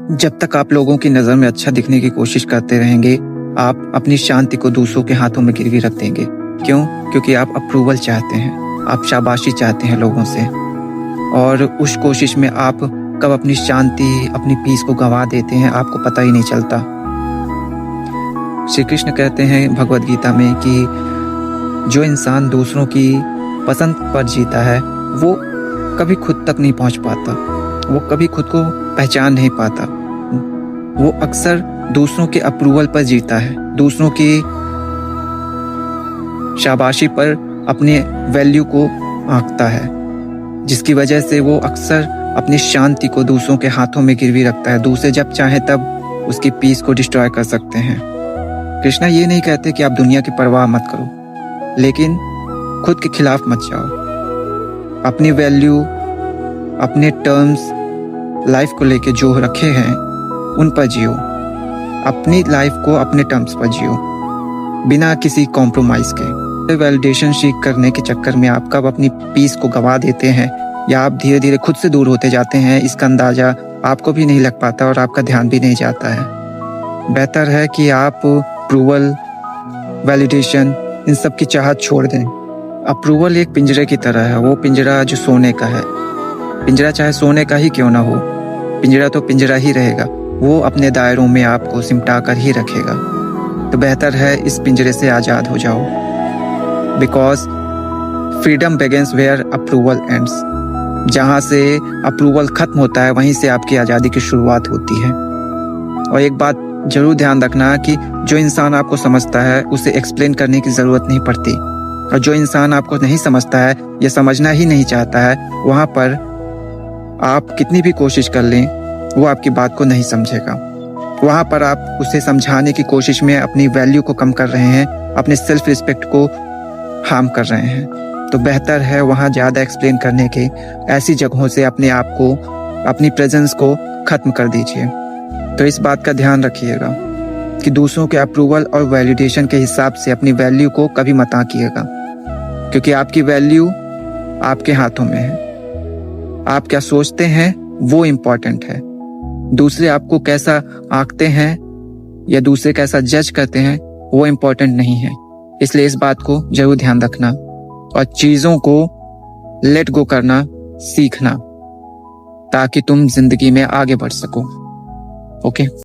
जब तक आप लोगों की नज़र में अच्छा दिखने की कोशिश करते रहेंगे, आप अपनी शांति को दूसरों के हाथों में गिरवी रख देंगे। क्यों? क्योंकि आप अप्रूवल चाहते हैं, आप शाबाशी चाहते हैं लोगों से, और उस कोशिश में आप कब अपनी शांति, अपनी पीस को गंवा देते हैं, आपको पता ही नहीं चलता। श्री कृष्ण कहते हैं भगवद गीता में कि जो इंसान दूसरों की पसंद पर जीता है, वो कभी खुद तक नहीं पहुंच पाता, वो कभी खुद को पहचान नहीं पाता। वो अक्सर दूसरों के अप्रूवल पर जीता है, दूसरों की शाबाशी पर अपने वैल्यू को आंकता है, जिसकी वजह से वो अक्सर अपनी शांति को दूसरों के हाथों में गिरवी रखता है। दूसरे जब चाहे तब उसकी पीस को डिस्ट्रॉय कर सकते हैं। कृष्णा ये नहीं कहते कि आप दुनिया की परवाह मत करो, लेकिन खुद के खिलाफ मत जाओ। अपनी वैल्यू, अपने टर्म्स लाइफ को लेके जो रखे हैं उन पर जियो। अपनी लाइफ को अपने टर्म्स पर जियो, बिना किसी कॉम्प्रोमाइज के। वैलिडेशन सीख करने के चक्कर में आप कब अपनी पीस को गंवा देते हैं या आप धीरे धीरे खुद से दूर होते जाते हैं, इसका अंदाजा आपको भी नहीं लग पाता और आपका ध्यान भी नहीं जाता है। बेहतर है कि आप अप्रूवल, वैलिडेशन, इन सब की चाहत छोड़ दें। अप्रूवल एक पिंजरे की तरह है, वो पिंजरा जो सोने का है। पिंजरा चाहे सोने का ही क्यों ना हो, पिंजरा तो पिंजरा ही रहेगा, वो अपने दायरों में आपको सिमटा कर ही रखेगा। तो बेहतर है इस पिंजरे से आज़ाद हो जाओ, because freedom begins where approval ends. जहाँ से अप्रूवल खत्म होता है, वहीं से आपकी आज़ादी की शुरुआत होती है। और एक बात जरूर ध्यान रखना कि जो इंसान आपको समझता है उसे एक्सप्लेन करने की ज़रूरत नहीं पड़ती, और जो इंसान आपको नहीं समझता है या समझना ही नहीं चाहता है, वहाँ पर आप कितनी भी कोशिश कर लें, वो आपकी बात को नहीं समझेगा। वहाँ पर आप उसे समझाने की कोशिश में अपनी वैल्यू को कम कर रहे हैं, अपने सेल्फ रिस्पेक्ट को हार्म कर रहे हैं। तो बेहतर है वहाँ ज़्यादा एक्सप्लेन करने के, ऐसी जगहों से अपने आप को, अपनी प्रेजेंस को ख़त्म कर दीजिए। तो इस बात का ध्यान रखिएगा कि दूसरों के अप्रूवल और वैलिडेशन के हिसाब से अपनी वैल्यू को कभी मत आंकिएगा, क्योंकि आपकी वैल्यू आपके हाथों में है। आप क्या सोचते हैं वो इम्पोर्टेंट है। दूसरे आपको कैसा आंकते हैं या दूसरे कैसा जज करते हैं वो इम्पोर्टेंट नहीं है। इसलिए इस बात को जरूर ध्यान रखना और चीजों को लेट गो करना सीखना, ताकि तुम जिंदगी में आगे बढ़ सको। ओके।